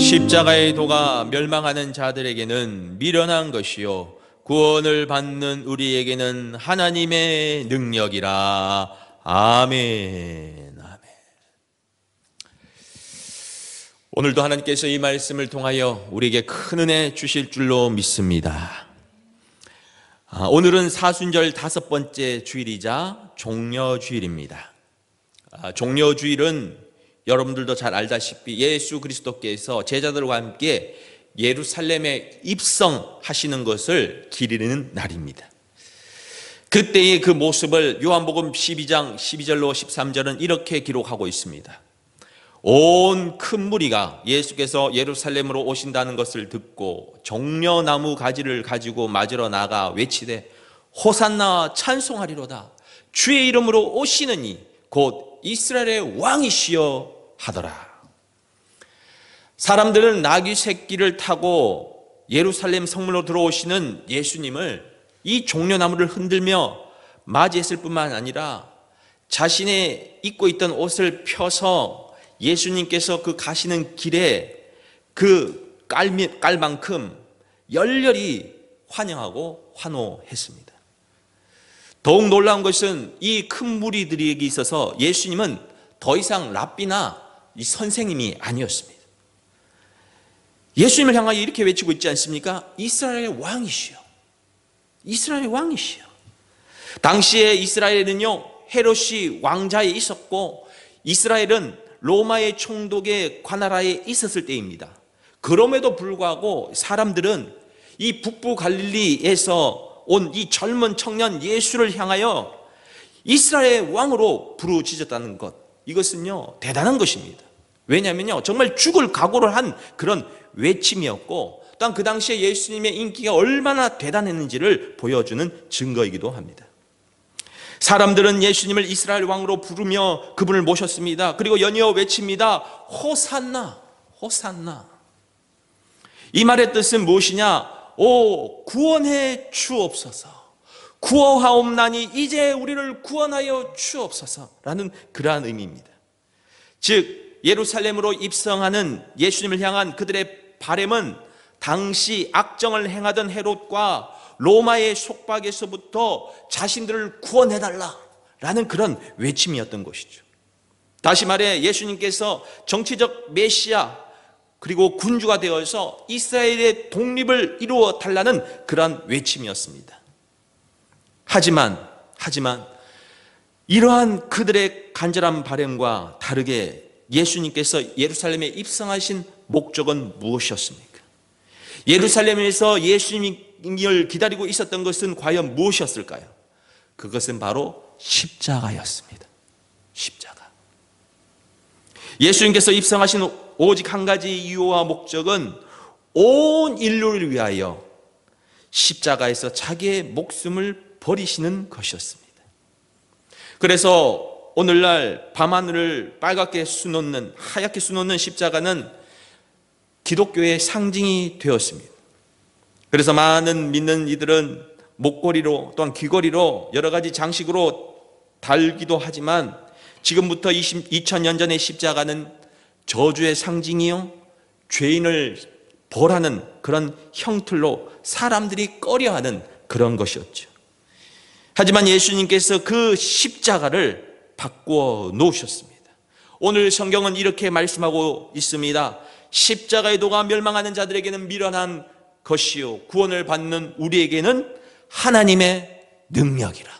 십자가의 도가 멸망하는 자들에게는 미련한 것이요 구원을 받는 우리에게는 하나님의 능력이라. 아멘. 아멘. 오늘도 하나님께서 이 말씀을 통하여 우리에게 큰 은혜 주실 줄로 믿습니다. 오늘은 사순절 5번째 주일이자 종려주일입니다. 종려주일은 여러분들도 잘 알다시피 예수 그리스도께서 제자들과 함께 예루살렘에 입성하시는 것을 기리는 날입니다. 그때의 그 모습을 요한복음 12장 12절로 13절은 이렇게 기록하고 있습니다. 온 큰 무리가 예수께서 예루살렘으로 오신다는 것을 듣고 종려나무 가지를 가지고 맞으러 나가 외치되 호산나 찬송하리로다. 주의 이름으로 오시느니 곧 이스라엘의 왕이시여 하더라. 사람들은 나귀 새끼를 타고 예루살렘 성문으로 들어오시는 예수님을 이 종려나무를 흔들며 맞이했을 뿐만 아니라 자신의 입고 있던 옷을 펴서 예수님께서 그 가시는 길에 그 깔만큼 열렬히 환영하고 환호했습니다. 더욱 놀라운 것은 이 큰 무리들에게 있어서 예수님은 더 이상 랍비나 이 선생님이 아니었습니다. 예수님을 향하여 이렇게 외치고 있지 않습니까? 이스라엘의 왕이시여. 이스라엘의 왕이시여. 당시에 이스라엘은요, 헤롯이 왕자에 있었고 이스라엘은 로마의 총독의 관할하에 있었을 때입니다. 그럼에도 불구하고 사람들은 이 북부 갈릴리에서 온 이 젊은 청년 예수를 향하여 이스라엘의 왕으로 부르짖었다는 것, 이것은요 대단한 것입니다. 왜냐하면요 정말 죽을 각오를 한 그런 외침이었고 또한 그 당시에 예수님의 인기가 얼마나 대단했는지를 보여주는 증거이기도 합니다. 사람들은 예수님을 이스라엘 왕으로 부르며 그분을 모셨습니다. 그리고 연이어 외칩니다. 호산나, 호산나. 이 말의 뜻은 무엇이냐? 오, 구원해 주옵소서. 구하옵나니 이제 우리를 구원하여 주옵소서라는 그러한 의미입니다. 즉 예루살렘으로 입성하는 예수님을 향한 그들의 바람은 당시 악정을 행하던 헤롯과 로마의 속박에서부터 자신들을 구원해달라라는 그런 외침이었던 것이죠. 다시 말해 예수님께서 정치적 메시아 그리고 군주가 되어서 이스라엘의 독립을 이루어 달라는 그러한 외침이었습니다. 하지만 이러한 그들의 간절한 바람과 다르게 예수님께서 예루살렘에 입성하신 목적은 무엇이었습니까? 예루살렘에서 예수님을 기다리고 있었던 것은 과연 무엇이었을까요? 그것은 바로 십자가였습니다. 십자가. 예수님께서 입성하신 오직 한 가지 이유와 목적은 온 인류를 위하여 십자가에서 자기의 목숨을 버리시는 것이었습니다. 그래서 오늘날 밤하늘을 빨갛게 수놓는, 하얗게 수놓는 십자가는 기독교의 상징이 되었습니다. 그래서 많은 믿는 이들은 목걸이로 또한 귀걸이로 여러 가지 장식으로 달기도 하지만 지금부터 2000년 전의 십자가는 저주의 상징이요 죄인을 벌하는 그런 형틀로 사람들이 꺼려하는 그런 것이었죠. 하지만 예수님께서 그 십자가를 바꾸어 놓으셨습니다. 오늘 성경은 이렇게 말씀하고 있습니다. 십자가의 도가 멸망하는 자들에게는 미련한 것이요 구원을 받는 우리에게는 하나님의 능력이라.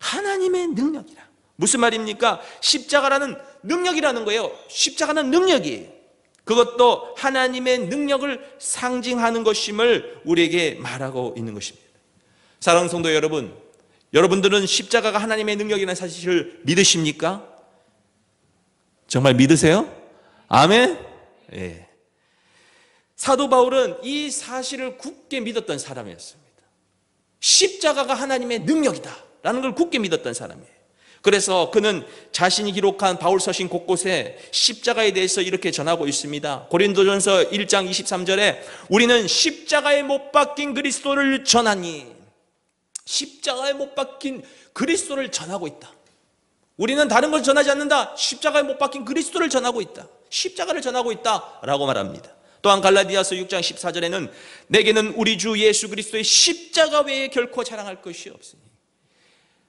하나님의 능력이라. 무슨 말입니까? 십자가라는 능력이라는 거예요. 십자가는 능력이에요. 그것도 하나님의 능력을 상징하는 것임을 우리에게 말하고 있는 것입니다. 사랑하는 성도 여러분, 여러분들은 십자가가 하나님의 능력이라는 사실을 믿으십니까? 정말 믿으세요? 아멘? 예. 사도 바울은 이 사실을 굳게 믿었던 사람이었습니다. 십자가가 하나님의 능력이다 라는 걸 굳게 믿었던 사람이에요. 그래서 그는 자신이 기록한 바울 서신 곳곳에 십자가에 대해서 이렇게 전하고 있습니다. 고린도전서 1장 23절에 우리는 십자가에 못 박힌 그리스도를 전하니, 십자가에 못 박힌 그리스도를 전하고 있다. 우리는 다른 걸 전하지 않는다. 십자가에 못 박힌 그리스도를 전하고 있다. 십자가를 전하고 있다라고 말합니다. 또한 갈라디아서 6장 14절에는 내게는 우리 주 예수 그리스도의 십자가 외에 결코 자랑할 것이 없으니,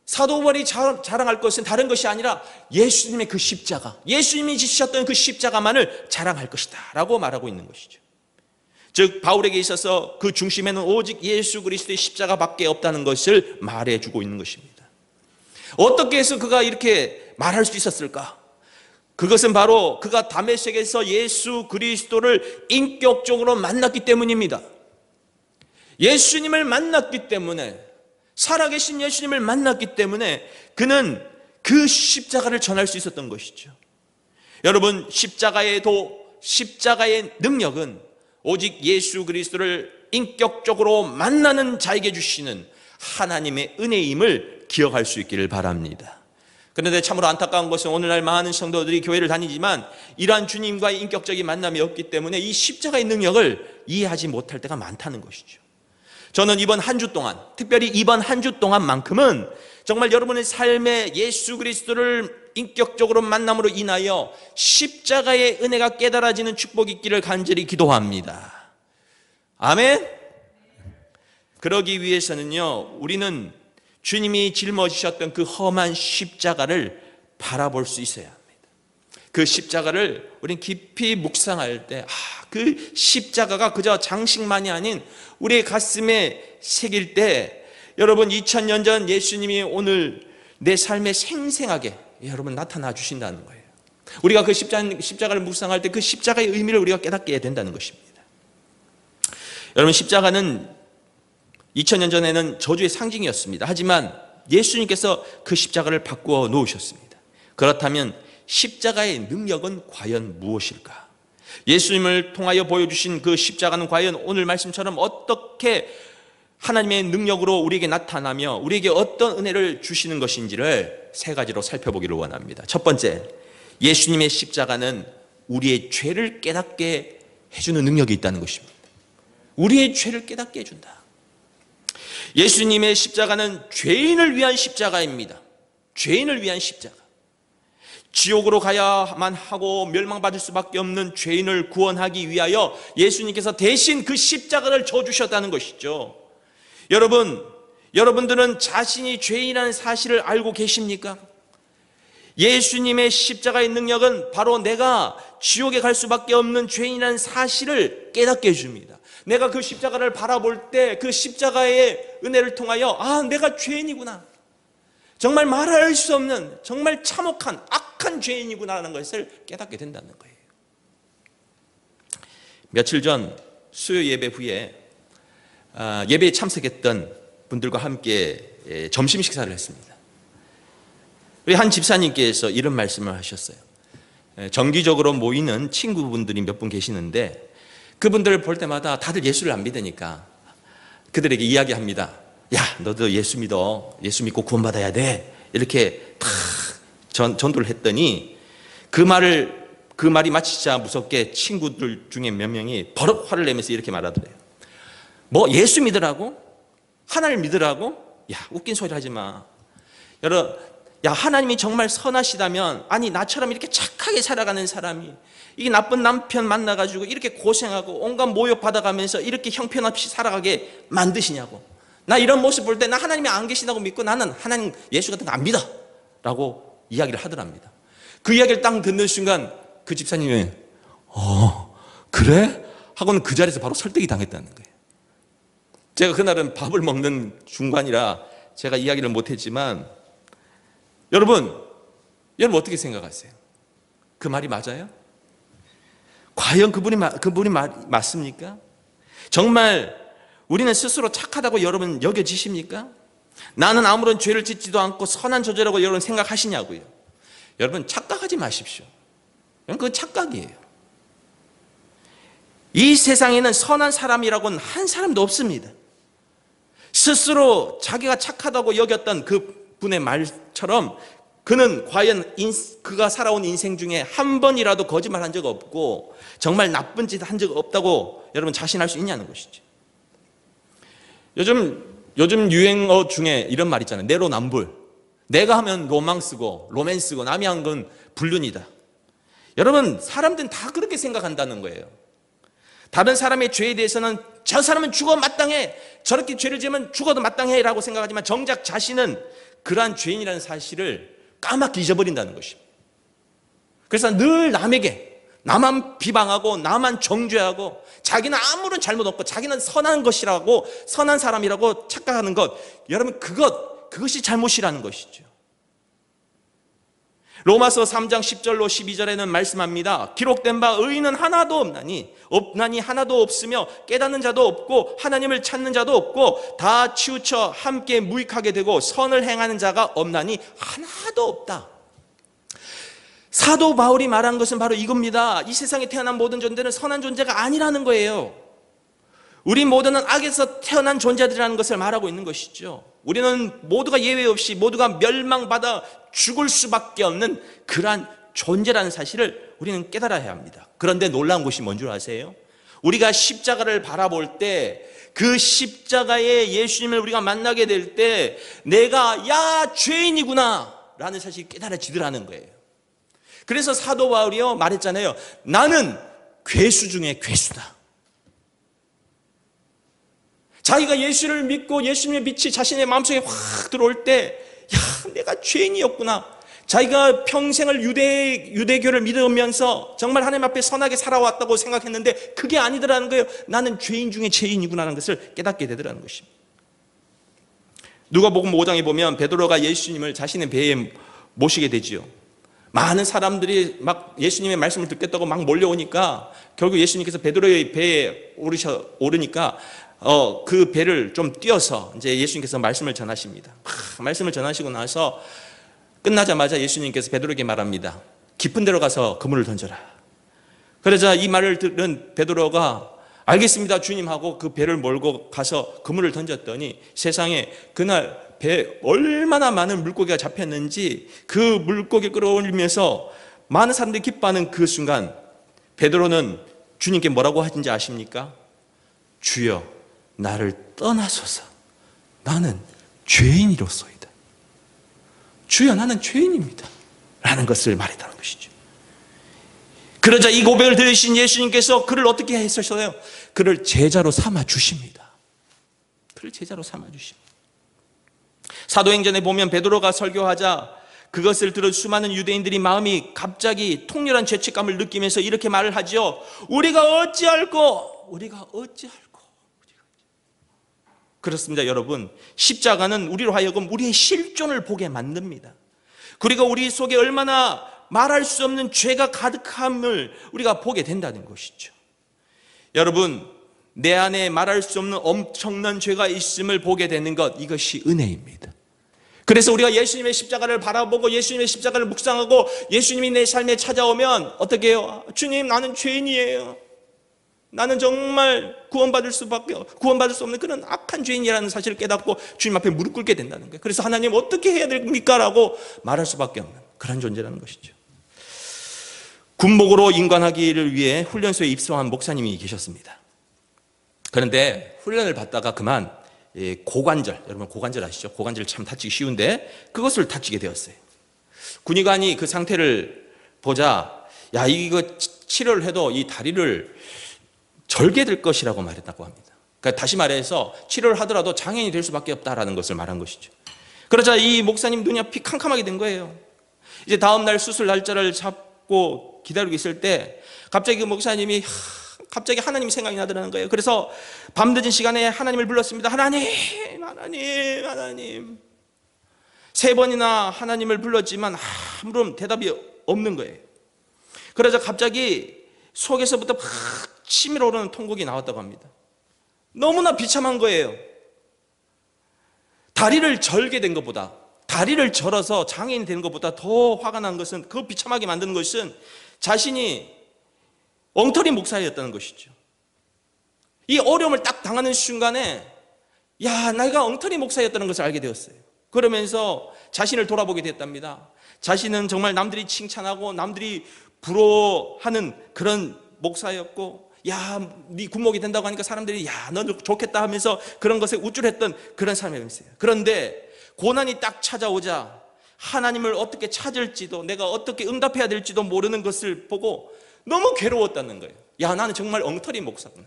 사도 바울이 자랑할 것은 다른 것이 아니라 예수님의 그 십자가, 예수님이 지셨던 그 십자가만을 자랑할 것이다 라고 말하고 있는 것이죠. 즉 바울에게 있어서 그 중심에는 오직 예수 그리스도의 십자가밖에 없다는 것을 말해주고 있는 것입니다. 어떻게 해서 그가 이렇게 말할 수 있었을까? 그것은 바로 그가 다메섹에서 예수 그리스도를 인격적으로 만났기 때문입니다. 예수님을 만났기 때문에, 살아계신 예수님을 만났기 때문에 그는 그 십자가를 전할 수 있었던 것이죠. 여러분, 십자가의 능력은 오직 예수 그리스도를 인격적으로 만나는 자에게 주시는 하나님의 은혜임을 기억할 수 있기를 바랍니다. 그런데 참으로 안타까운 것은 오늘날 많은 성도들이 교회를 다니지만 이러한 주님과의 인격적인 만남이 없기 때문에 이 십자가의 능력을 이해하지 못할 때가 많다는 것이죠. 저는 이번 한 주 동안, 특별히 이번 한 주 동안만큼은 정말 여러분의 삶에 예수 그리스도를 인격적으로 만남으로 인하여 십자가의 은혜가 깨달아지는 축복이 있기를 간절히 기도합니다. 아멘. 그러기 위해서는요, 우리는 주님이 짊어지셨던 그 험한 십자가를 바라볼 수 있어야 합니다. 그 십자가를 우리는 깊이 묵상할 때, 그 십자가가 그저 장식만이 아닌 우리의 가슴에 새길 때, 여러분 2000년 전 예수님이 오늘 내 삶에 생생하게 여러분 나타나 주신다는 거예요. 우리가 그 십자가를 묵상할 때 그 십자가의 의미를 우리가 깨닫게 된다는 것입니다. 여러분, 십자가는 2000년 전에는 저주의 상징이었습니다. 하지만 예수님께서 그 십자가를 바꾸어 놓으셨습니다. 그렇다면 십자가의 능력은 과연 무엇일까? 예수님을 통하여 보여주신 그 십자가는 과연 오늘 말씀처럼 어떻게 하나님의 능력으로 우리에게 나타나며 우리에게 어떤 은혜를 주시는 것인지를 세 가지로 살펴보기를 원합니다. 첫 번째, 예수님의 십자가는 우리의 죄를 깨닫게 해주는 능력이 있다는 것입니다. 우리의 죄를 깨닫게 해준다. 예수님의 십자가는 죄인을 위한 십자가입니다. 죄인을 위한 십자가. 지옥으로 가야만 하고 멸망받을 수밖에 없는 죄인을 구원하기 위하여 예수님께서 대신 그 십자가를 져주셨다는 것이죠. 여러분들은 자신이 죄인이라는 사실을 알고 계십니까? 예수님의 십자가의 능력은 바로 내가 지옥에 갈 수밖에 없는 죄인이라는 사실을 깨닫게 해줍니다. 내가 그 십자가를 바라볼 때 그 십자가의 은혜를 통하여 내가 죄인이구나, 정말 말할 수 없는 정말 참혹한 악한 죄인이구나라는 것을 깨닫게 된다는 거예요. 며칠 전 수요 예배 후에 예배에 참석했던 분들과 함께 점심 식사를 했습니다. 우리 한 집사님께서 이런 말씀을 하셨어요. 정기적으로 모이는 친구분들이 몇 분 계시는데 그분들을 볼 때마다 다들 예수를 안 믿으니까 그들에게 이야기합니다. 야, 너도 예수 믿어. 예수 믿고 구원받아야 돼. 이렇게 탁 전도를 했더니 그 말이 마치자 무섭게 친구들 중에 몇 명이 버럭 화를 내면서 이렇게 말하더래요. 뭐 예수 믿으라고? 하나님 믿으라고? 야, 웃긴 소리 하지 마. 야, 하나님이 정말 선하시다면, 아니 나처럼 이렇게 착하게 살아가는 사람이 이게 나쁜 남편 만나가지고 이렇게 고생하고 온갖 모욕 받아가면서 이렇게 형편없이 살아가게 만드시냐고. 나 이런 모습 볼 때 나 하나님이 안 계신다고 믿고 나는 하나님 예수 같은 거 안 믿어 라고 이야기를 하더랍니다. 그 이야기를 딱 듣는 순간 그 집사님이 그래? 하고는 그 자리에서 바로 설득이 당했다는 거예요. 제가 그날은 밥을 먹는 중간이라 제가 이야기를 못했지만 여러분 어떻게 생각하세요? 그 말이 맞아요? 과연 그분이 맞습니까? 정말 우리는 스스로 착하다고 여러분 여겨지십니까? 나는 아무런 죄를 짓지도 않고 선한 조제라고 여러분 생각하시냐고요. 여러분 착각하지 마십시오. 그건 착각이에요. 이 세상에는 선한 사람이라고는 한 사람도 없습니다. 스스로 자기가 착하다고 여겼던 그 분의 말처럼 그는 과연 그가 살아온 인생 중에 한 번이라도 거짓말한 적 없고 정말 나쁜 짓 한 적 없다고 여러분 자신할 수 있냐는 것이죠. 요즘 유행어 중에 이런 말 있잖아요. 내로남불. 내가 하면 로망스고 로맨스고 남이 한 건 불륜이다. 여러분, 사람들은 다 그렇게 생각한다는 거예요. 다른 사람의 죄에 대해서는 저 사람은 죽어 마땅해, 저렇게 죄를 지으면 죽어도 마땅해 라고 생각하지만 정작 자신은 그러한 죄인이라는 사실을 까맣게 잊어버린다는 것입니다. 그래서 늘 남에게 나만 비방하고 나만 정죄하고 자기는 아무런 잘못 없고 자기는 선한 것이라고, 선한 사람이라고 착각하는 것, 여러분 그것이 잘못이라는 것이죠. 로마서 3장 10절로 12절에는 말씀합니다. 기록된 바 의인은 하나도 없나니 하나도 없으며 깨닫는 자도 없고 하나님을 찾는 자도 없고 다 치우쳐 함께 무익하게 되고 선을 행하는 자가 없나니 하나도 없다. 사도 바울이 말한 것은 바로 이겁니다. 이 세상에 태어난 모든 존재는 선한 존재가 아니라는 거예요. 우리 모두는 악에서 태어난 존재들이라는 것을 말하고 있는 것이죠. 우리는 모두가 예외 없이 모두가 멸망받아 죽을 수밖에 없는 그러한 존재라는 사실을 우리는 깨달아야 합니다. 그런데 놀라운 것이 뭔 줄 아세요? 우리가 십자가를 바라볼 때, 그 십자가의 예수님을 우리가 만나게 될 때 내가 죄인이구나 라는 사실이 깨달아지더라는 거예요. 그래서 사도 바울이요 말했잖아요. 나는 괴수 중에 괴수다. 자기가 예수를 믿고 예수님의 빛이 자신의 마음속에 확 들어올 때, 내가 죄인이었구나. 자기가 평생을 유대교를 믿으면서 정말 하나님 앞에 선하게 살아왔다고 생각했는데 그게 아니더라는 거예요. 나는 죄인 중에 죄인이구나라는 것을 깨닫게 되더라는 것입니다. 누가복음 5장에 보면 베드로가 예수님을 자신의 배에 모시게 되지요. 많은 사람들이 막 예수님의 말씀을 듣겠다고 막 몰려오니까 결국 예수님께서 베드로의 배에 오르니까 그 배를 좀 띄어서 이제 예수님께서 말씀을 전하십니다. 말씀을 전하시고 나서 끝나자마자 예수님께서 베드로에게 말합니다. 깊은 데로 가서 그물을 던져라. 그러자 이 말을 들은 베드로가 알겠습니다 주님 하고 그 배를 몰고 가서 그물을 던졌더니 세상에 그날 배에 얼마나 많은 물고기가 잡혔는지 그 물고기를 끌어올리면서 많은 사람들이 기뻐하는 그 순간 베드로는 주님께 뭐라고 하신지 아십니까? 주여 나를 떠나소서 나는 죄인이로소이다. 주여 나는 죄인입니다 라는 것을 말했다는 것이죠. 그러자 이 고백을 들으신 예수님께서 그를 어떻게 했었어요? 그를 제자로 삼아 주십니다. 그를 제자로 삼아 주십니다. 사도행전에 보면 베드로가 설교하자 그것을 들은 수많은 유대인들이 마음이 갑자기 통렬한 죄책감을 느끼면서 이렇게 말을 하죠. 우리가 어찌할꼬. 그렇습니다 여러분. 십자가는 우리로 하여금 우리의 실존을 보게 만듭니다. 그리고 우리 속에 얼마나 말할 수 없는 죄가 가득함을 우리가 보게 된다는 것이죠. 여러분, 내 안에 말할 수 없는 엄청난 죄가 있음을 보게 되는 것, 이것이 은혜입니다. 그래서 우리가 예수님의 십자가를 바라보고 예수님의 십자가를 묵상하고 예수님이 내 삶에 찾아오면 어떻게 해요? 주님 나는 죄인이에요. 나는 정말 구원받을 수 없는 그런 악한 죄인이라는 사실을 깨닫고 주님 앞에 무릎 꿇게 된다는 거예요. 그래서 하나님 어떻게 해야 됩니까? 라고 말할 수밖에 없는 그런 존재라는 것이죠. 군목으로 인관하기를 위해 훈련소에 입소한 목사님이 계셨습니다. 그런데 훈련을 받다가 그만 고관절, 여러분 고관절 아시죠? 고관절 참 다치기 쉬운데 그것을 다치게 되었어요. 군의관이 그 상태를 보자 이거 치료를 해도 이 다리를 절개될 것이라고 말했다고 합니다. 그러니까 다시 말해서 치료를 하더라도 장애인이 될 수밖에 없다라는 것을 말한 것이죠. 그러자 이 목사님 눈이 앞이 캄캄하게 된 거예요. 이제 다음 날 수술 날짜를 잡고 기다리고 있을 때 갑자기 그 목사님이 갑자기 하나님이 생각이 나더라는 거예요. 그래서 밤늦은 시간에 하나님을 불렀습니다. 하나님 3번이나 하나님을 불렀지만 아무런 대답이 없는 거예요. 그러자 갑자기 속에서부터 막 치밀어 오르는 통곡이 나왔다고 합니다. 너무나 비참한 거예요. 다리를 절게 된 것보다, 다리를 절어서 장애인이 되는 것보다 더 화가 난 것은, 그 비참하게 만드는 것은 자신이 엉터리 목사였다는 것이죠. 이 어려움을 딱 당하는 순간에 내가 엉터리 목사였다는 것을 알게 되었어요. 그러면서 자신을 돌아보게 됐답니다. 자신은 정말 남들이 칭찬하고 남들이 부러워하는 그런 목사였고, 네 군목이 된다고 하니까 사람들이 너 좋겠다 하면서 그런 것에 우쭐했던 그런 사람이었어요. 그런데 고난이 딱 찾아오자 하나님을 어떻게 찾을지도, 내가 어떻게 응답해야 될지도 모르는 것을 보고 너무 괴로웠다는 거예요. 야, 나는 정말 엉터리 목사구나.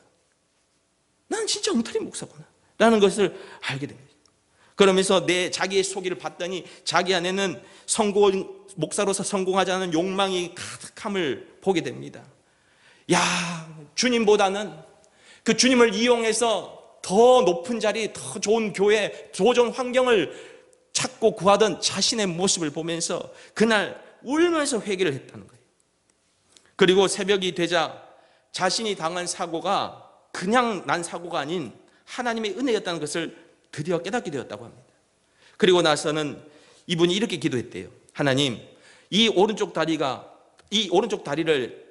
나는 진짜 엉터리 목사구나 라는 것을 알게 된 거예요. 그러면서 자기의 속이를 봤더니 자기 안에는 목사로서 성공하지 않은 욕망이 가득함을 보게 됩니다. 야, 주님보다는 그 주님을 이용해서 더 높은 자리, 더 좋은 교회, 더 좋은 환경을 찾고 구하던 자신의 모습을 보면서 그날 울면서 회개를 했다는 거예요. 그리고 새벽이 되자 자신이 당한 사고가 그냥 난 사고가 아닌 하나님의 은혜였다는 것을 드디어 깨닫게 되었다고 합니다. 그리고 나서는 이분이 이렇게 기도했대요. 하나님, 이 오른쪽 다리를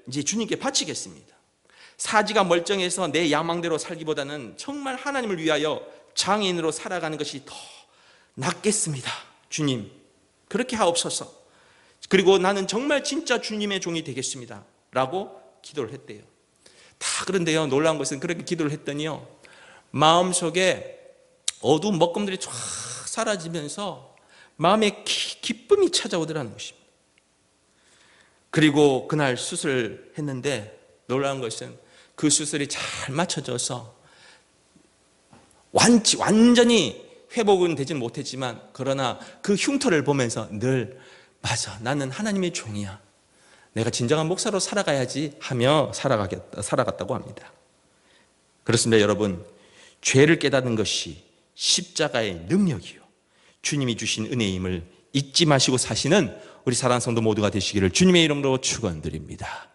이제 주님께 바치겠습니다. 사지가 멀쩡해서 내 야망대로 살기보다는 정말 하나님을 위하여 장인으로 살아가는 것이 더 낫겠습니다. 주님, 그렇게 하옵소서. 그리고 나는 정말 진짜 주님의 종이 되겠습니다 라고 기도를 했대요. 다 그런데요, 놀라운 것은 그렇게 기도를 했더니요, 마음속에 어두운 먹금들이 쫙 사라지면서 마음에 기쁨이 찾아오더라는 것입니다. 그리고 그날 수술을 했는데 놀라운 것은 그 수술이 잘 맞춰져서 완전히 회복은 되지는 못했지만, 그러나 그 흉터를 보면서 늘 맞아, 나는 하나님의 종이야, 내가 진정한 목사로 살아가야지 하며 살아갔다고 합니다. 그렇습니다. 여러분, 죄를 깨닫는 것이 십자가의 능력이요, 주님이 주신 은혜임을 잊지 마시고 사시는 우리 사랑하는 성도 모두가 되시기를 주님의 이름으로 축원드립니다.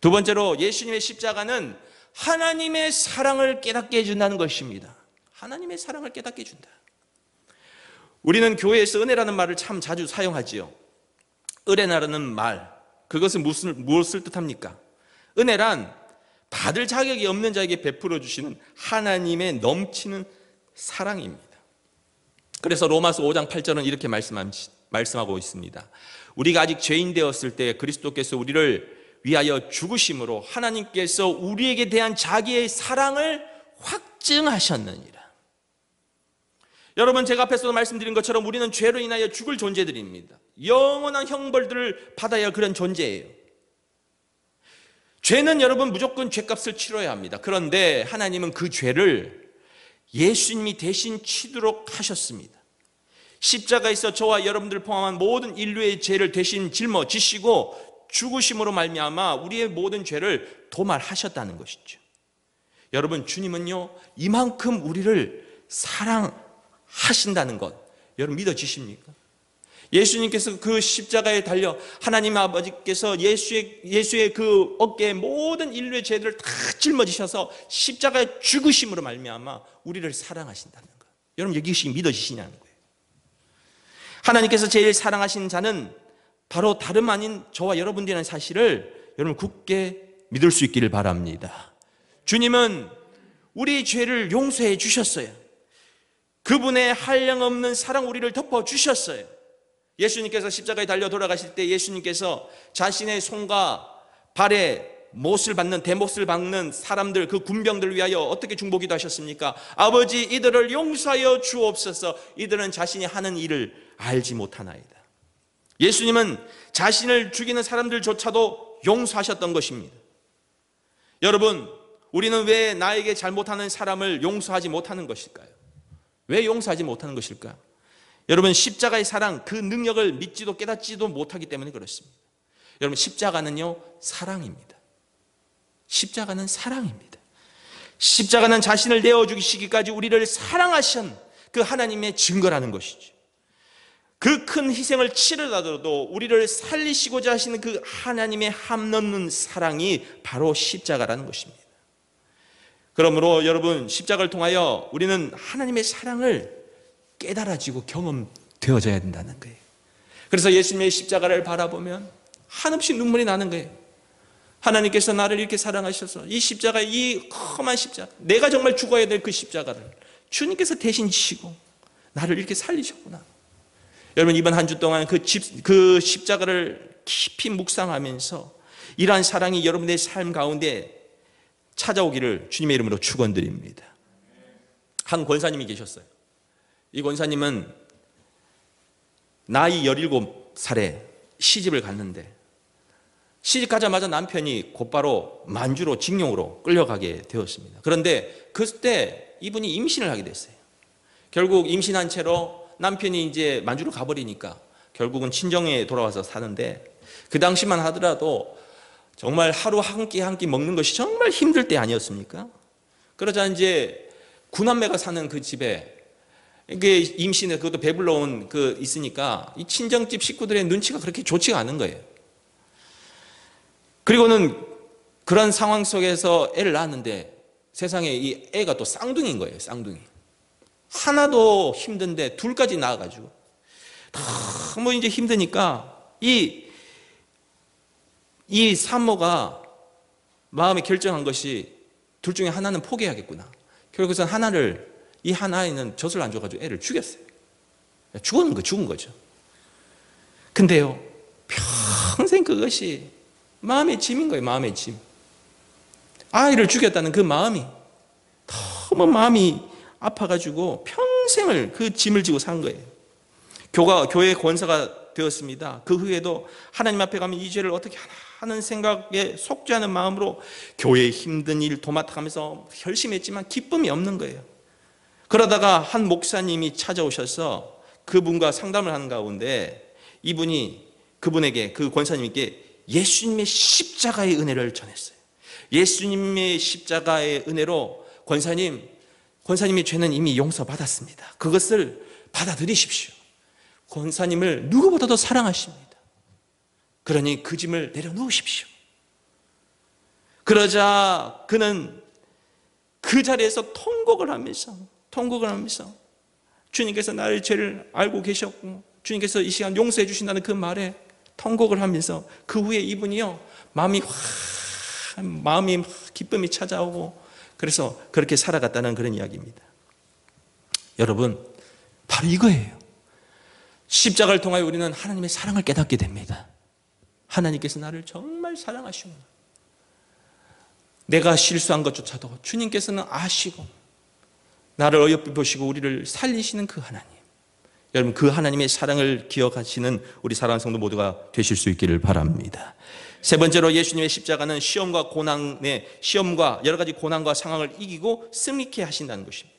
두 번째로, 예수님의 십자가는 하나님의 사랑을 깨닫게 해준다는 것입니다. 하나님의 사랑을 깨닫게 해준다. 우리는 교회에서 은혜라는 말을 참 자주 사용하지요. 은혜라는 말, 그것은 무엇을 뜻합니까? 은혜란 받을 자격이 없는 자에게 베풀어 주시는 하나님의 넘치는 사랑입니다. 그래서 로마서 5장 8절은 이렇게 말씀하고 있습니다. 우리가 아직 죄인 되었을 때 그리스도께서 우리를 위하여 죽으심으로 하나님께서 우리에게 대한 자기의 사랑을 확증하셨느니라. 여러분, 제가 앞에서도 말씀드린 것처럼 우리는 죄로 인하여 죽을 존재들입니다. 영원한 형벌들을 받아야 할 그런 존재예요. 죄는 여러분 무조건 죄값을 치러야 합니다. 그런데 하나님은 그 죄를 예수님이 대신 치도록 하셨습니다. 십자가에서 저와 여러분들 포함한 모든 인류의 죄를 대신 짊어지시고 죽으심으로 말미암아 우리의 모든 죄를 도말하셨다는 것이죠. 여러분, 주님은요, 이만큼 우리를 사랑하신다는 것, 여러분 믿어지십니까? 예수님께서 그 십자가에 달려 하나님 아버지께서 예수의 그 어깨에 모든 인류의 죄들을 다 짊어지셔서 십자가에 죽으심으로 말미암아 우리를 사랑하신다는 것, 여러분 이것이 믿어지시냐는 거예요. 하나님께서 제일 사랑하신 자는 바로 다름 아닌 저와 여러분들이라는 사실을 여러분 굳게 믿을 수 있기를 바랍니다. 주님은 우리 죄를 용서해 주셨어요. 그분의 한량없는 사랑 우리를 덮어주셨어요. 예수님께서 십자가에 달려 돌아가실 때 예수님께서 자신의 손과 발에 대못을 박는 사람들, 그 군병들을 위하여 어떻게 중보기도 하셨습니까? 아버지, 이들을 용서하여 주옵소서. 이들은 자신이 하는 일을 알지 못하나이다. 예수님은 자신을 죽이는 사람들조차도 용서하셨던 것입니다. 여러분, 우리는 왜 나에게 잘못하는 사람을 용서하지 못하는 것일까요? 왜 용서하지 못하는 것일까요? 여러분, 십자가의 사랑, 그 능력을 믿지도 깨닫지도 못하기 때문에 그렇습니다. 여러분, 십자가는요, 사랑입니다. 십자가는 사랑입니다. 십자가는 자신을 내어주시기까지 우리를 사랑하신 그 하나님의 증거라는 것이죠. 그 큰 희생을 치르더라도 우리를 살리시고자 하시는 그 하나님의 한없는 사랑이 바로 십자가라는 것입니다. 그러므로 여러분, 십자가를 통하여 우리는 하나님의 사랑을 깨달아지고 경험되어져야 된다는 거예요. 그래서 예수님의 십자가를 바라보면 한없이 눈물이 나는 거예요. 하나님께서 나를 이렇게 사랑하셔서 이 십자가, 이 험한 십자가, 내가 정말 죽어야 될 그 십자가를 주님께서 대신 지시고 나를 이렇게 살리셨구나. 여러분, 이번 한 주 동안 그 십자가를 깊이 묵상하면서 이러한 사랑이 여러분의 삶 가운데 찾아오기를 주님의 이름으로 축원드립니다. 한 권사님이 계셨어요. 이 권사님은 나이 17살에 시집을 갔는데 시집 가자마자 남편이 곧바로 만주로 징용으로 끌려가게 되었습니다. 그런데 그때 이분이 임신을 하게 됐어요. 결국 임신한 채로 남편이 이제 만주로 가버리니까 결국은 친정에 돌아와서 사는데, 그 당시만 하더라도 정말 하루 한 끼 한 끼 먹는 것이 정말 힘들 때 아니었습니까? 그러자 이제 구남매가 사는 그 집에 이게 임신해 그것도 배불러 온 그 있으니까 이 친정집 식구들의 눈치가 그렇게 좋지가 않은 거예요. 그리고는 그런 상황 속에서 애를 낳았는데 세상에 이 애가 또 쌍둥이인 거예요. 쌍둥이. 하나도 힘든데 둘까지 낳아가지고 너무 이제 힘드니까 이 산모가 마음에 결정한 것이 둘 중에 하나는 포기해야겠구나. 결국에는 이 한 아이는 젖을 안 줘가지고 애를 죽였어요. 죽은 거죠. 근데요, 평생 그것이 마음의 짐인 거예요. 마음의 짐. 아이를 죽였다는 그 마음이 너무 마음이 아파가지고 평생을 그 짐을 지고 산 거예요. 교회 권사가 되었습니다. 그 후에도 하나님 앞에 가면 이 죄를 어떻게 하나 하는 생각에 속죄하는 마음으로 교회의 힘든 일 도맡아가면서 열심히 했지만 기쁨이 없는 거예요. 그러다가 한 목사님이 찾아오셔서 그분과 상담을 하는 가운데 이분이 그분에게, 그 권사님께 예수님의 십자가의 은혜를 전했어요. 예수님의 십자가의 은혜로 권사님의 죄는 이미 용서받았습니다. 그것을 받아들이십시오. 권사님을 누구보다도 사랑하십니다. 그러니 그 짐을 내려놓으십시오. 그러자 그는 그 자리에서 통곡을 하면서 주님께서 나의 죄를 알고 계셨고 주님께서 이 시간 용서해 주신다는 그 말에 통곡을 하면서 그 후에 이분이요, 마음이 기쁨이 찾아오고 그래서 그렇게 살아갔다는 그런 이야기입니다. 여러분, 바로 이거예요. 십자가를 통하여 우리는 하나님의 사랑을 깨닫게 됩니다. 하나님께서 나를 정말 사랑하시구나. 내가 실수한 것조차도 주님께서는 아시고 나를 어여삐 보시고 우리를 살리시는 그 하나님. 여러분, 그 하나님의 사랑을 기억하시는 우리 사랑하는 성도 모두가 되실 수 있기를 바랍니다. 세 번째로, 예수님의 십자가는 시험과 여러 가지 고난과 상황을 이기고 승리케 하신다는 것입니다.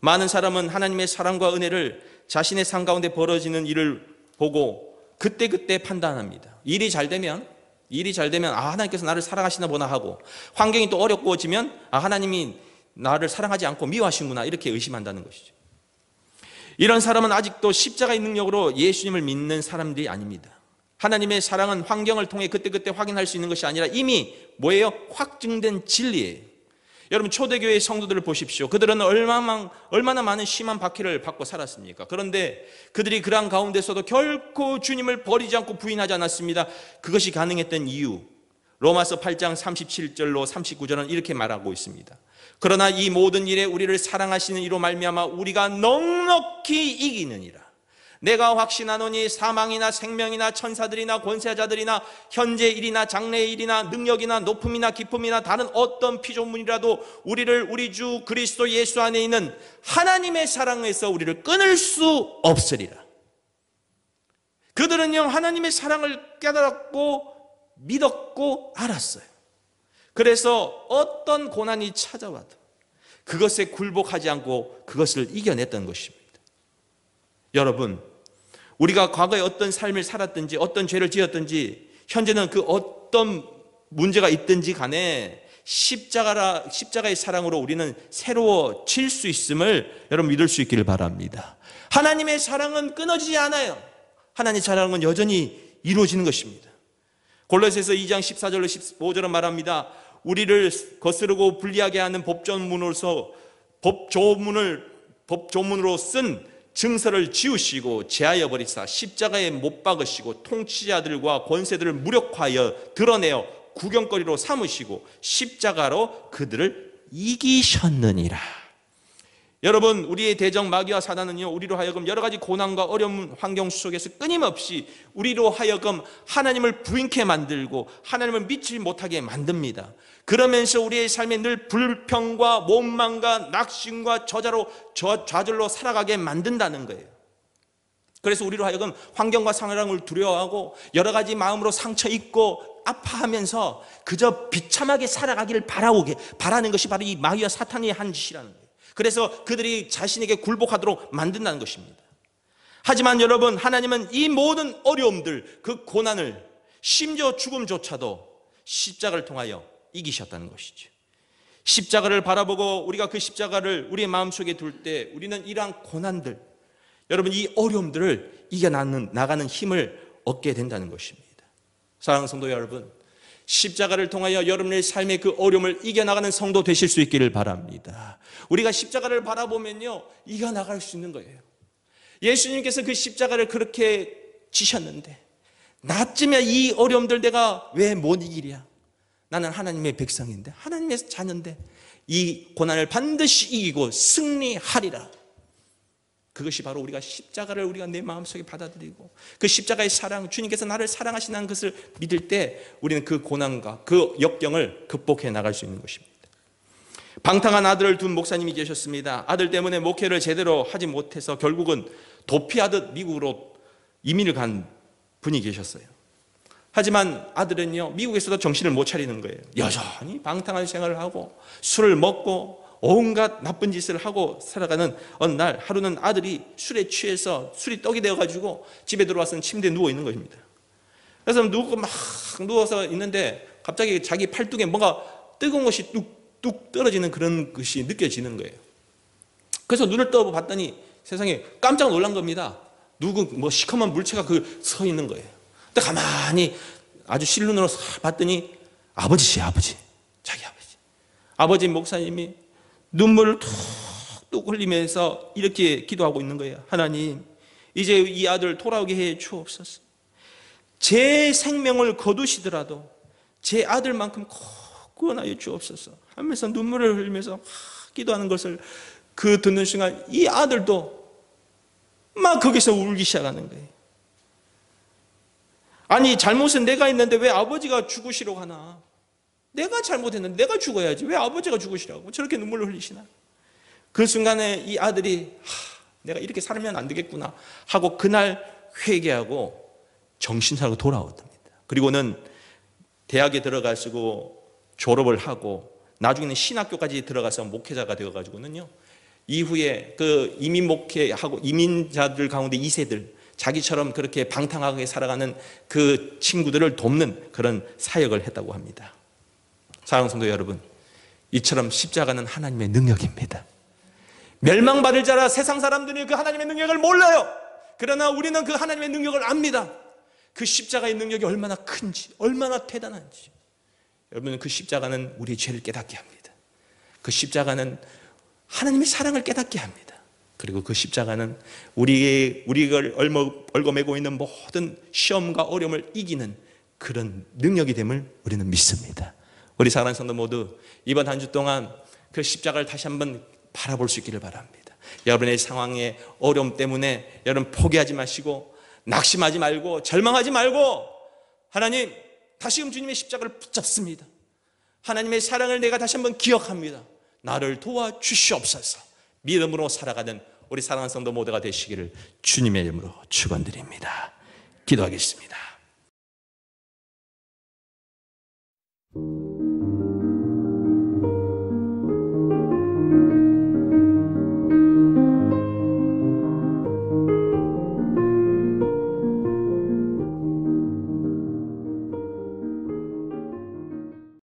많은 사람은 하나님의 사랑과 은혜를 자신의 삶 가운데 벌어지는 일을 보고 그때그때 판단합니다. 일이 잘 되면 하나님께서 나를 사랑하시나 보나 하고, 환경이 또 어렵고지면 하나님이 나를 사랑하지 않고 미워하시는구나, 이렇게 의심한다는 것이죠. 이런 사람은 아직도 십자가의 능력으로 예수님을 믿는 사람들이 아닙니다. 하나님의 사랑은 환경을 통해 그때그때 확인할 수 있는 것이 아니라 이미 확증된 진리예요. 여러분, 초대교회의 성도들을 보십시오. 그들은 얼마나 많은 심한 박해를 받고 살았습니까? 그런데 그들이 그러한 가운데서도 결코 주님을 버리지 않고 부인하지 않았습니다. 그것이 가능했던 이유, 로마서 8장 37절로 39절은 이렇게 말하고 있습니다. 그러나 이 모든 일에 우리를 사랑하시는 이로 말미암아 우리가 넉넉히 이기느니라. 내가 확신하노니 사망이나 생명이나 천사들이나 권세자들이나 현재 일이나 장래의 일이나 능력이나 높음이나 기쁨이나 다른 어떤 피조물이라도 우리를 우리 주 그리스도 예수 안에 있는 하나님의 사랑에서 우리를 끊을 수 없으리라. 그들은요, 하나님의 사랑을 깨달았고 믿었고 알았어요. 그래서 어떤 고난이 찾아와도 그것에 굴복하지 않고 그것을 이겨냈던 것입니다. 여러분, 우리가 과거에 어떤 삶을 살았든지 어떤 죄를 지었든지 현재는 그 어떤 문제가 있든지 간에 십자가의 사랑으로 우리는 새로워질 수 있음을 여러분 믿을 수 있기를 바랍니다. 하나님의 사랑은 끊어지지 않아요. 하나님의 사랑은 여전히 이루어지는 것입니다. 골로새서 2장 14절로 15절은 말합니다. 우리를 거스르고 불리하게 하는 법조문으로 쓴 증서를 지우시고 제하여 버리사 십자가에 못 박으시고 통치자들과 권세들을 무력화하여 드러내어 구경거리로 삼으시고 십자가로 그들을 이기셨느니라. 여러분, 우리의 대적 마귀와 사단은요, 우리로 하여금 여러 가지 고난과 어려운 환경 속에서 끊임없이 우리로 하여금 하나님을 부인케 만들고 하나님을 믿지 못하게 만듭니다. 그러면서 우리의 삶에 늘 불평과 원망과 낙심과 좌절로 살아가게 만든다는 거예요. 그래서 우리로 하여금 환경과 상황을 두려워하고 여러 가지 마음으로 상처 입고 아파하면서 그저 비참하게 살아가기를 바라는 것이 바로 이 마귀와 사탄이 한 짓이라는 거예요. 그래서 그들이 자신에게 굴복하도록 만든다는 것입니다. 하지만 여러분, 하나님은 이 모든 어려움들, 그 고난을, 심지어 죽음조차도 십자가를 통하여 이기셨다는 것이죠. 십자가를 바라보고 우리가 그 십자가를 우리의 마음속에 둘 때 우리는 이러한 고난들, 여러분 이 어려움들을 이겨나가는 힘을 얻게 된다는 것입니다. 사랑하는 성도 여러분, 십자가를 통하여 여러분의 삶의 그 어려움을 이겨나가는 성도 되실 수 있기를 바랍니다. 우리가 십자가를 바라보면요, 이겨나갈 수 있는 거예요. 예수님께서 그 십자가를 그렇게 지셨는데 나쯤에 이 어려움들 내가 왜 못 이기랴? 나는 하나님의 백성인데, 하나님의 자녀인데 이 고난을 반드시 이기고 승리하리라. 그것이 바로 우리가 십자가를 우리가 내 마음속에 받아들이고 그 십자가의 사랑, 주님께서 나를 사랑하시는 것을 믿을 때 우리는 그 고난과 그 역경을 극복해 나갈 수 있는 것입니다. 방탕한 아들을 둔 목사님이 계셨습니다. 아들 때문에 목회를 제대로 하지 못해서 결국은 도피하듯 미국으로 이민을 간 분이 계셨어요. 하지만 아들은요, 미국에서도 정신을 못 차리는 거예요. 여전히 방탕한 생활을 하고 술을 먹고 온갖 나쁜 짓을 하고 살아가는 어느 날, 하루는 아들이 술에 취해서 술이 떡이 되어가지고 집에 들어와서는 침대에 누워 있는 것입니다. 그래서 막 누워서 있는데 갑자기 자기 팔뚝에 뭔가 뜨거운 것이 뚝뚝 떨어지는 그런 것이 느껴지는 거예요. 그래서 눈을 떠 봤더니 세상에 깜짝 놀란 겁니다. 뭐 시커먼 물체가 서 있는 거예요. 근데 가만히 아주 실눈으로 봤더니 아버지지, 아버지. 자기 아버지. 아버지 목사님이 눈물을 툭툭 흘리면서 이렇게 기도하고 있는 거예요. 하나님, 이제 이 아들 돌아오게 해 주옵소서. 제 생명을 거두시더라도 제 아들만큼 꼭 구원하여 주옵소서 하면서 눈물을 흘리면서 기도하는 것을 듣는 순간 이 아들도 막 거기서 울기 시작하는 거예요. 아니, 잘못은 내가 했는데 왜 아버지가 죽으시려고 하나? 내가 잘못했는데 내가 죽어야지 왜 아버지가 죽으시라고 저렇게 눈물을 흘리시나? 그 순간에 이 아들이 내가 이렇게 살면 안 되겠구나 하고 그날 회개하고 정신사로 돌아왔답니다. 그리고는 대학에 들어가시고 졸업을 하고 나중에는 신학교까지 들어가서 목회자가 되어가지고는요, 이후에 그 이민 목회하고 이민자들 가운데 2세들 자기처럼 그렇게 방탕하게 살아가는 그 친구들을 돕는 그런 사역을 했다고 합니다. 사랑하는 성도 여러분, 이처럼 십자가는 하나님의 능력입니다. 멸망받을 자라 세상 사람들이 그 하나님의 능력을 몰라요. 그러나 우리는 그 하나님의 능력을 압니다. 그 십자가의 능력이 얼마나 큰지, 얼마나 대단한지. 여러분, 그 십자가는 우리의 죄를 깨닫게 합니다. 그 십자가는 하나님의 사랑을 깨닫게 합니다. 그리고 그 십자가는 우리가 얽어매고 있는 모든 시험과 어려움을 이기는 그런 능력이 됨을 우리는 믿습니다. 우리 사랑하는 성도 모두 이번 한 주 동안 그 십자가를 다시 한번 바라볼 수 있기를 바랍니다. 여러분의 상황의 어려움 때문에 여러분 포기하지 마시고 낙심하지 말고 절망하지 말고, 하나님, 다시금 주님의 십자가를 붙잡습니다. 하나님의 사랑을 내가 다시 한번 기억합니다. 나를 도와주시옵소서. 믿음으로 살아가는 우리 사랑하는 성도 모두가 되시기를 주님의 이름으로 축원드립니다. 기도하겠습니다.